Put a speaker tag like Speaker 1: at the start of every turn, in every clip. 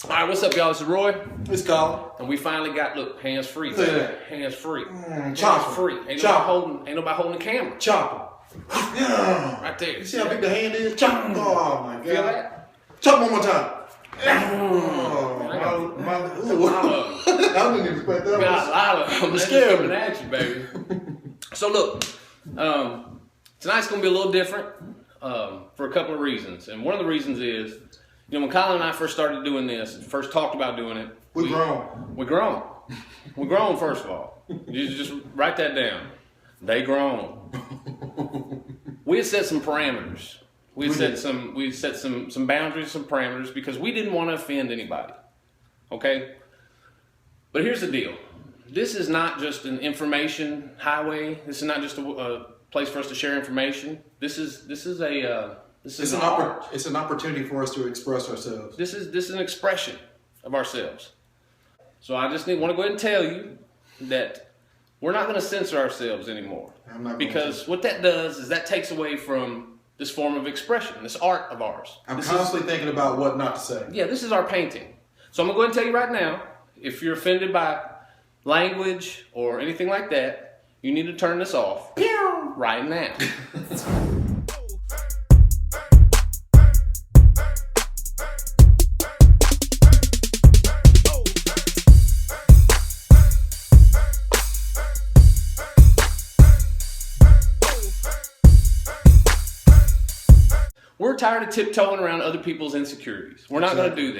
Speaker 1: All right, what's up, y'all? This is Roy.
Speaker 2: It's Colin.
Speaker 1: And we finally got, look, hands free. Hands free.
Speaker 2: Chopper.
Speaker 1: Free. Ain't nobody holding the camera.
Speaker 2: Chopper.
Speaker 1: Right there.
Speaker 2: You see how big the hand is? Chop. Oh my God.
Speaker 1: Feel that?
Speaker 2: Chop one more time. I didn't expect that.
Speaker 1: Got a lot of them.
Speaker 2: I'm scared.
Speaker 1: Coming at you, baby. So look, tonight's gonna be a little different for a couple of reasons. And one of the reasons is, you know, when Colin and I first started doing this, first talked about doing it,
Speaker 2: We're grown.
Speaker 1: We're grown, first of all. You just write that down. They grown. We had set some parameters. We set some boundaries, some parameters, because we didn't want to offend anybody. Okay? But here's the deal. This is not just an information highway. This is not just a place for us to share information. This is an
Speaker 2: opportunity for us to express ourselves.
Speaker 1: This is an expression of ourselves. So I just want to go ahead and tell you that we're not going to censor ourselves anymore. Because what that does is that takes away from this form of expression, this art of ours.
Speaker 2: I'm constantly thinking about what not to say.
Speaker 1: Yeah, this is our painting. So I'm going to go ahead and tell you right now, if you're offended by language or anything like that, you need to turn this off right now. We're tired of tiptoeing around other people's insecurities. We're not going to do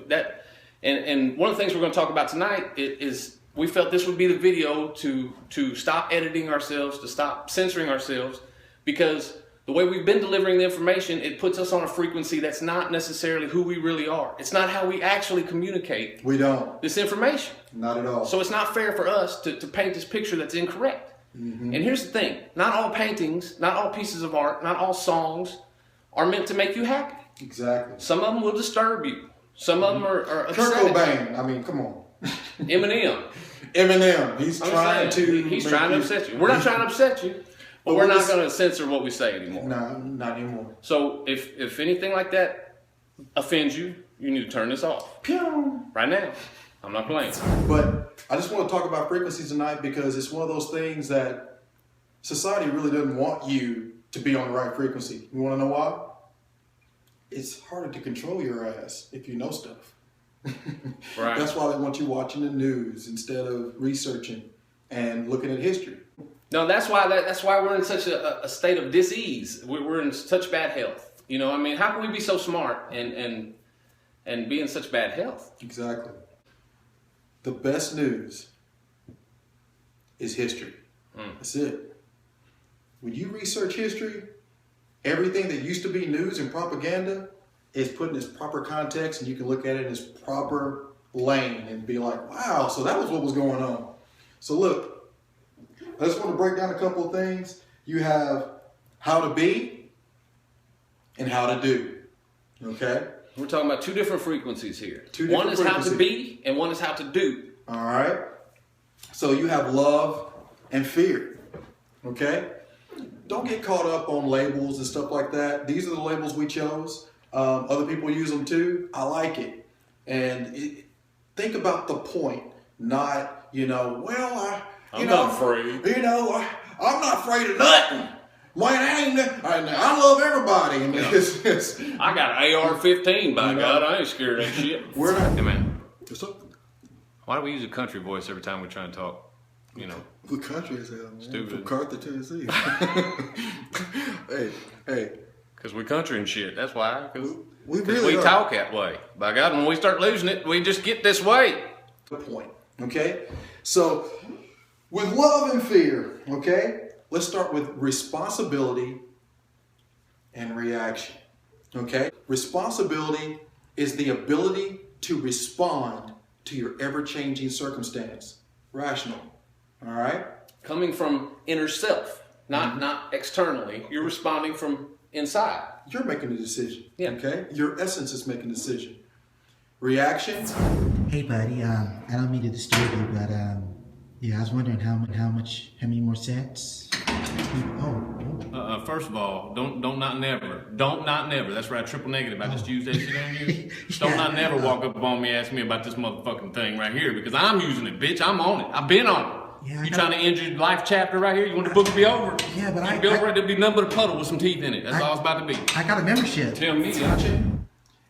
Speaker 1: that. And one of the things we're going to talk about tonight is we felt this would be the video to stop editing ourselves, to stop censoring ourselves, because the way we've been delivering the information, it puts us on a frequency that's not necessarily who we really are. It's not how we actually communicate this information.
Speaker 2: Not at all.
Speaker 1: So it's not fair for us to paint this picture that's incorrect. Mm-hmm. And here's the thing. Not all paintings, not all pieces of art, not all songs are meant to make you happy.
Speaker 2: Exactly.
Speaker 1: Some of them will disturb you. Some of them are
Speaker 2: Kurt Cobain. I mean, come on.
Speaker 1: Eminem.
Speaker 2: He's trying to
Speaker 1: upset you. We're not trying to upset you, but we're not going to censor what we say anymore.
Speaker 2: No, not anymore.
Speaker 1: So if anything like that offends you, you need to turn this off. Right now. I'm not playing.
Speaker 2: But I just want to talk about frequencies tonight because it's one of those things that society really doesn't want you to be on the right frequency. You want to know why? It's harder to control your ass if you know stuff. Right. That's why they want you watching the news instead of researching and looking at history.
Speaker 1: No, that's why we're in such a state of dis-ease. We're in such bad health. You know, I mean, how can we be so smart and be in such bad health?
Speaker 2: Exactly. The best news is history. That's it. When you research history, everything that used to be news and propaganda is put in its proper context, and you can look at it in its proper lane and be like, wow, so that was what was going on. So look, I just want to break down a couple of things. You have how to be and how to do, okay?
Speaker 1: We're talking about two different frequencies here. One is how to be, and one is how to do.
Speaker 2: All right? So you have love and fear, okay? Don't get caught up on labels and stuff like that. These are the labels we chose. Other people use them too. I like it. And think about the point, not, I'm not afraid. I'm not afraid of nothing. I love everybody.
Speaker 1: I got an AR-15, by God. I ain't scared of that shit.
Speaker 2: We're not.
Speaker 1: Hey, man.
Speaker 2: What's up?
Speaker 1: Why do we use a country voice every time we try and talk?
Speaker 2: What country is that, man?
Speaker 1: Stupid.
Speaker 2: From Carthage, Tennessee. Hey.
Speaker 1: Because we country and shit. That's why. Because
Speaker 2: we
Speaker 1: talk that way. By God, when we start losing it, we just get this way.
Speaker 2: Good point. Okay? So, with love and fear, okay? Let's start with responsibility and reaction. Okay? Responsibility is the ability to respond to your ever-changing circumstance. Rational. All right?
Speaker 1: Coming from inner self, not externally. You're responding from inside.
Speaker 2: You're making a decision.
Speaker 1: Yeah.
Speaker 2: Okay? Your essence is making a decision. Reaction.
Speaker 3: Hey, buddy. I don't mean to disturb you, but I was wondering how many more sets?
Speaker 1: First of all, don't not never. Don't not never. That's right, triple negative. I just used that shit on you. Don't not never walk up on me and ask me about this motherfucking thing right here because I'm using it, bitch. I'm on it. I've been on it.
Speaker 3: Yeah,
Speaker 1: you trying to end your life chapter right here? You want the book to be over?
Speaker 3: Yeah, but
Speaker 1: Be over, there'll be nothing but a puddle with some teeth in it. That's all it's about to be.
Speaker 3: I got a membership.
Speaker 1: Tell me, don't you?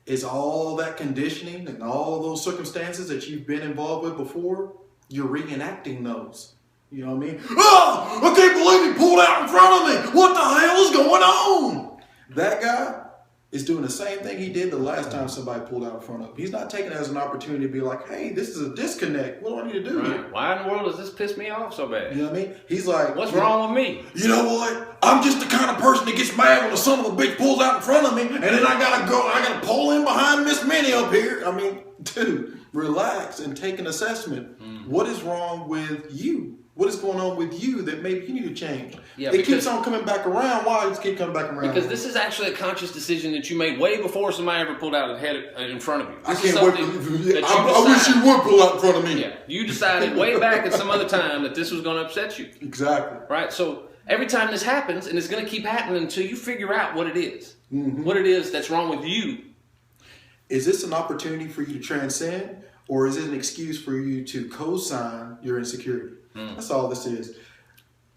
Speaker 2: Is all that conditioning and all those circumstances that you've been involved with before, you're reenacting those. You know what I mean? Oh, I can't believe he pulled out in front of me. What the hell is going on? That guy is doing the same thing he did the last time somebody pulled out in front of him. He's not taking it as an opportunity to be like, hey, this is a disconnect. What do I need to do here?
Speaker 1: Why in the world does this piss me off so bad?
Speaker 2: You know what I mean? He's like,
Speaker 1: what's wrong with me?
Speaker 2: You know what? I'm just the kind of person that gets mad when the son of a bitch pulls out in front of me, and then I gotta pull in behind Miss Minnie up here. I mean, dude, relax and take an assessment. What is wrong with you? What is going on with you that maybe you need to change? Yeah, it keeps on coming back around. Why does it keep coming back around?
Speaker 1: Because this is actually a conscious decision that you made way before somebody ever pulled out a head in front of you.
Speaker 2: I can't wait. I wish you would pull out in front of me.
Speaker 1: Yeah, you decided way back at some other time that this was going to upset you.
Speaker 2: Exactly.
Speaker 1: Right? So every time this happens, and it's going to keep happening until you figure out what it is. What it is that's wrong with you.
Speaker 2: Is this an opportunity for you to transcend? Or is it an excuse for you to co-sign your insecurity? That's all this is.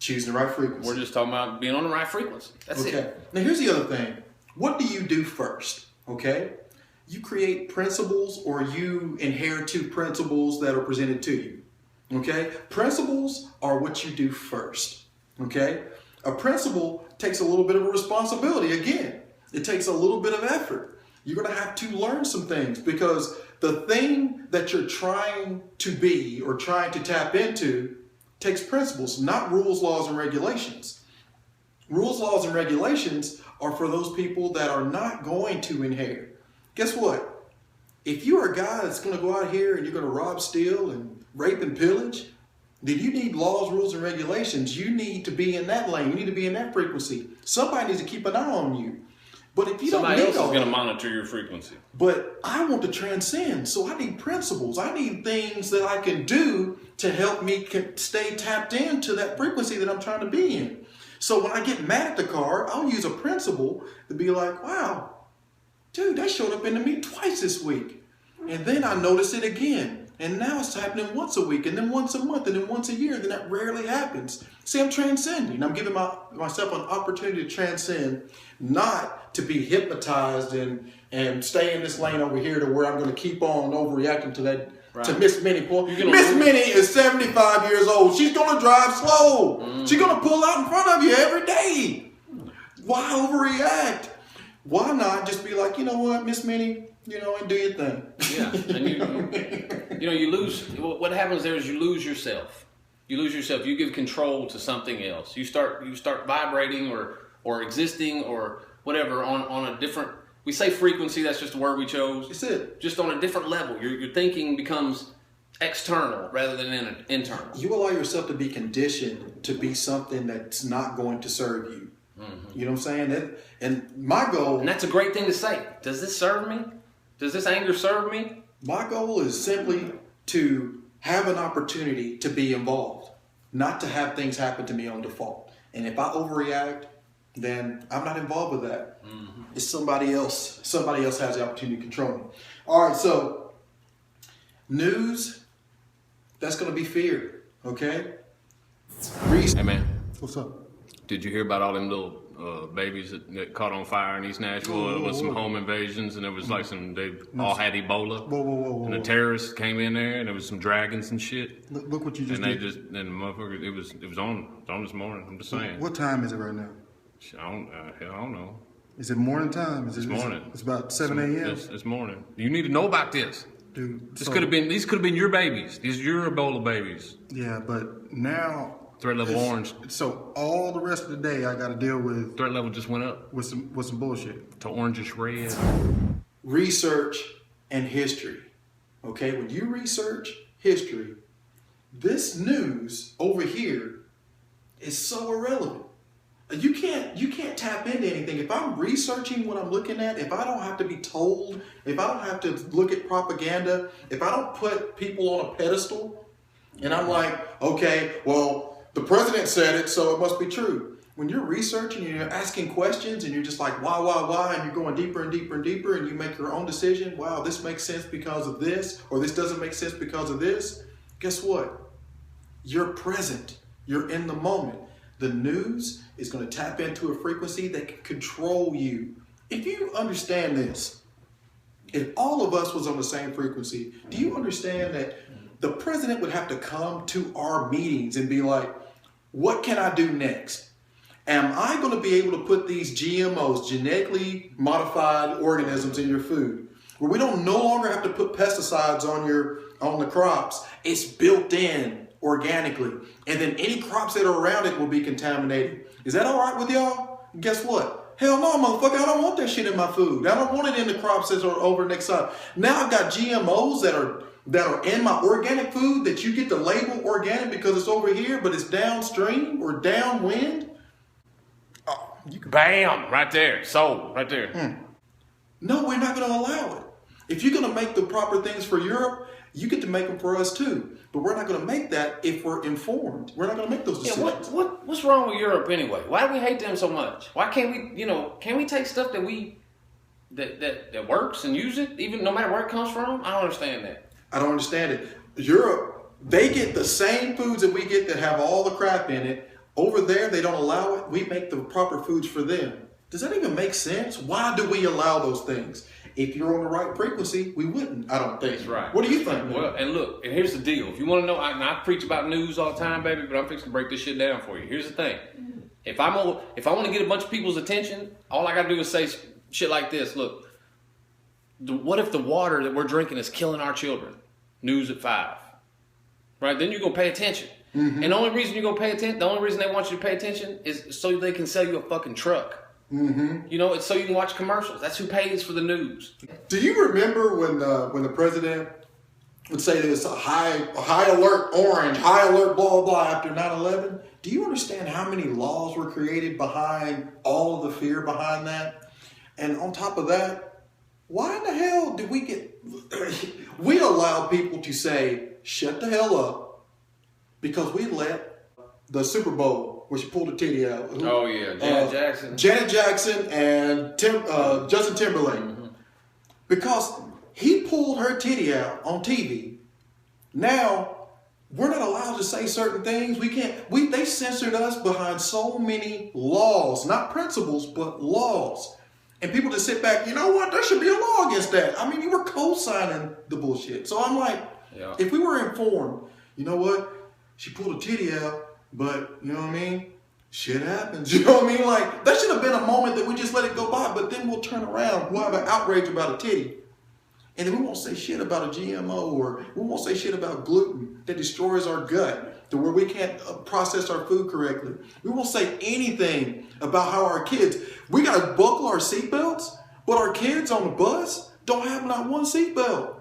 Speaker 2: Choosing the right frequency.
Speaker 1: We're just talking about being on the right frequency. That's it.
Speaker 2: Now here's the other thing. What do you do first? Okay? You create principles or you inherit two principles that are presented to you. Okay? Principles are what you do first. Okay? A principle takes a little bit of a responsibility. Again, it takes a little bit of effort. You're going to have to learn some things because the thing that you're trying to be or trying to tap into takes principles, not rules, laws, and regulations. Rules, laws, and regulations are for those people that are not going to inherit. Guess what? If you're a guy that's going to go out here and you're going to rob, steal, and rape and pillage, then you need laws, rules, and regulations. You need to be in that lane. You need to be in that frequency. Somebody needs to keep an eye on you. But if you
Speaker 1: somebody
Speaker 2: don't need
Speaker 1: else is going to monitor your frequency.
Speaker 2: But I want to transcend, so I need principles. I need things that I can do to help me stay tapped into that frequency that I'm trying to be in. So when I get mad at the car, I'll use a principle to be like, wow, dude, that showed up into me twice this week. And then I notice it again. And now it's happening once a week, and then once a month, and then once a year, and then that rarely happens. See, I'm transcending. I'm giving myself an opportunity to transcend, not to be hypnotized and stay in this lane over here to where I'm going to keep on overreacting to that, to Miss Minnie. Miss Minnie is 75 years old. She's going to drive slow. She's going to pull out in front of you every day. Why overreact? Why not just be like, you know what, Miss Minnie, and do your thing.
Speaker 1: Yeah, and you lose. What happens there is you lose yourself. You lose yourself. You give control to something else. You start vibrating or existing or whatever on a different. We say frequency. That's just a word we chose.
Speaker 2: That's it.
Speaker 1: Just on a different level. Your thinking becomes external rather than internal.
Speaker 2: You allow yourself to be conditioned to be something that's not going to serve you. You know what I'm saying? And my goal.
Speaker 1: And that's a great thing to say. Does this serve me? Does this anger serve me?
Speaker 2: My goal is simply to have an opportunity to be involved, not to have things happen to me on default. And if I overreact, then I'm not involved with that. It's somebody else. Somebody else has the opportunity to control me. All right, so news, that's going to be fear, okay?
Speaker 1: Hey, man.
Speaker 2: What's up?
Speaker 1: Did you hear about all them little babies that caught on fire in East Nashville? There was some home invasions, and there was like they all had Ebola.
Speaker 2: Whoa.
Speaker 1: And the terrorists came in there, and there was some dragons and shit.
Speaker 2: Look what you just did.
Speaker 1: And the motherfucker, it was on this morning. I'm just saying.
Speaker 2: What time is it right now?
Speaker 1: I don't know.
Speaker 2: Is it morning time?
Speaker 1: It's morning.
Speaker 2: It's about 7 a.m.
Speaker 1: It's morning. You need to know about this.
Speaker 2: Dude,
Speaker 1: these could have been your babies. These are your Ebola babies.
Speaker 2: Yeah, but now
Speaker 1: threat level orange.
Speaker 2: So all the rest of the day I got to deal with
Speaker 1: threat level just went up
Speaker 2: with some bullshit
Speaker 1: to orangish red.
Speaker 2: Research and history. Okay, when you research history, this news over here is so irrelevant. You can't tap into anything. If I'm researching what I'm looking at, if I don't have to be told, if I don't have to look at propaganda, if I don't put people on a pedestal, and I'm like, okay, well, the president said it, so it must be true. when you're researching and you're asking questions and you're just like, why, and you're going deeper and deeper and deeper and you make your own decision, wow, this makes sense because of this, or this doesn't make sense because of this, guess what? You're present. You're in the moment. The news is going to tap into a frequency that can control you. If you understand this, if all of us was on the same frequency, do you understand that the president would have to come to our meetings and be like, what can I do next? Am I going to be able to put these GMOs, genetically modified organisms, in your food? Where we don't no longer have to put pesticides on the crops. It's built in organically. And then any crops that are around it will be contaminated. Is that all right with y'all? Guess what? Hell no, motherfucker, I don't want that shit in my food. I don't want it in the crops that are over next side. Now I've got GMOs that are in my organic food that you get to label organic because it's over here, but it's downstream or downwind.
Speaker 1: Oh, bam, right there, sold, right there.
Speaker 2: No, we're not going to allow it. If you're going to make the proper things for Europe, you get to make them for us too. But we're not going to make that if we're informed. We're not going to make those decisions.
Speaker 1: Yeah, what's wrong with Europe anyway? Why do we hate them so much? Why can't we, can we take stuff that works and use it, even no matter where it comes from? I don't understand that.
Speaker 2: I don't understand it. Europe, they get the same foods that we get that have all the crap in it. Over there, they don't allow it. We make the proper foods for them. Does that even make sense? Why do we allow those things? If you're on the right frequency, we wouldn't, I don't think.
Speaker 1: That's right.
Speaker 2: What do you think?
Speaker 1: Well, and look, and here's the deal. If you want to know, I preach about news all the time, baby, but I'm fixing to break this shit down for you. Here's the thing. If I want to get a bunch of people's attention, all I got to do is say shit like this. Look, what if the water that we're drinking is killing our children? News at 5. Right? Then you're going to pay attention. Mm-hmm. And the only reason you're going to pay attention, the only reason they want you to pay attention is so they can sell you a fucking truck. Mm-hmm. It's so you can watch commercials. That's who pays for the news.
Speaker 2: Do you remember when the president would say there's a high alert orange, high alert blah, blah, blah after 9/11? Do you understand how many laws were created behind all of the fear behind that? And on top of that, why in the hell did we allow people to say, shut the hell up, because we let the Super Bowl, where she pulled her titty out.
Speaker 1: Oh yeah,
Speaker 2: Janet Jackson and Justin Timberlake. Mm-hmm. Because he pulled her titty out on TV. Now, we're not allowed to say certain things. We can't. They censored us behind so many laws, not principles, but laws. And people just sit back, you know what, there should be a law against that. I mean, you were co-signing the bullshit. So I'm like, if we were informed, you know what, she pulled a titty out, but, you know what I mean? Shit happens. You know what I mean? Like, that should have been a moment that we just let it go by, but then we'll turn around. We'll have an outrage about a titty. And then we won't say shit about a GMO, or we won't say shit about gluten that destroys our gut to where we can't process our food correctly. We won't say anything about how our kids, we got to buckle our seatbelts, but our kids on the bus don't have not one seatbelt.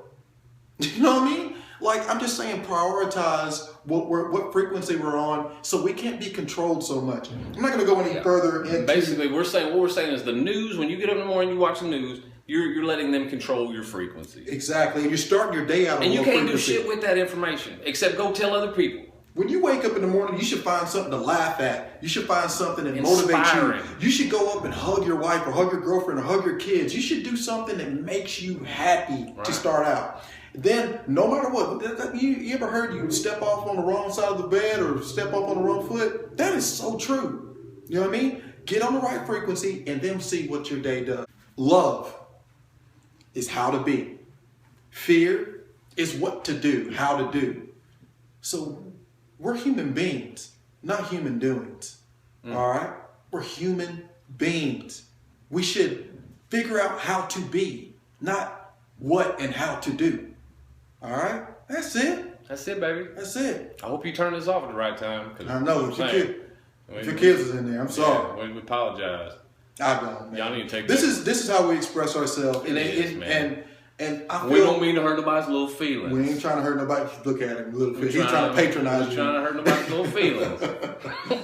Speaker 2: You know what I mean? Like, I'm just saying, prioritize what frequency we're on, so we can't be controlled so much. I'm not going to go any further into...
Speaker 1: Basically, what we're saying is the news, when you get up in the morning, you watch the news, you're letting them control your frequency.
Speaker 2: Exactly. And you're starting your day out on low frequency.
Speaker 1: And you can't do shit with that information, except go tell other people.
Speaker 2: When you wake up in the morning, you should find something to laugh at. You should find something that motivates you. You should go up and hug your wife or hug your girlfriend or hug your kids. You should do something that makes you happy to start out. Then, no matter what, you ever heard you step off on the wrong side of the bed or step off on the wrong foot? That is so true. You know what I mean? Get on the right frequency and then see what your day does. Love is how to be. Fear is what to do, how to do. So we're human beings, not human doings. All right? We're human beings. We should figure out how to be, not what and how to do. All right? That's it.
Speaker 1: That's it, baby.
Speaker 2: That's it.
Speaker 1: I hope you turn this off at the right time.
Speaker 2: I know. If your kids is in there, I'm sorry.
Speaker 1: Yeah, we apologize.
Speaker 2: I don't, man.
Speaker 1: Y'all need to take
Speaker 2: this is how we express ourselves.
Speaker 1: And
Speaker 2: I feel
Speaker 1: we don't mean to hurt nobody's little feelings.
Speaker 2: We ain't trying to hurt nobody. Look at him, little feelings. He's trying to patronize you.
Speaker 1: We're trying to hurt nobody's little feelings.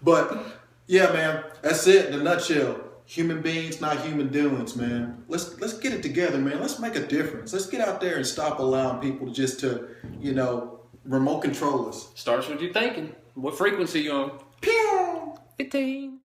Speaker 2: But yeah, man, that's it in a nutshell. Human beings, not human doings, man. Let's get it together, man. Let's make a difference. Let's get out there and stop allowing people to remote control us.
Speaker 1: Starts with you thinking. What frequency you on?
Speaker 2: Pew!
Speaker 1: nicotine.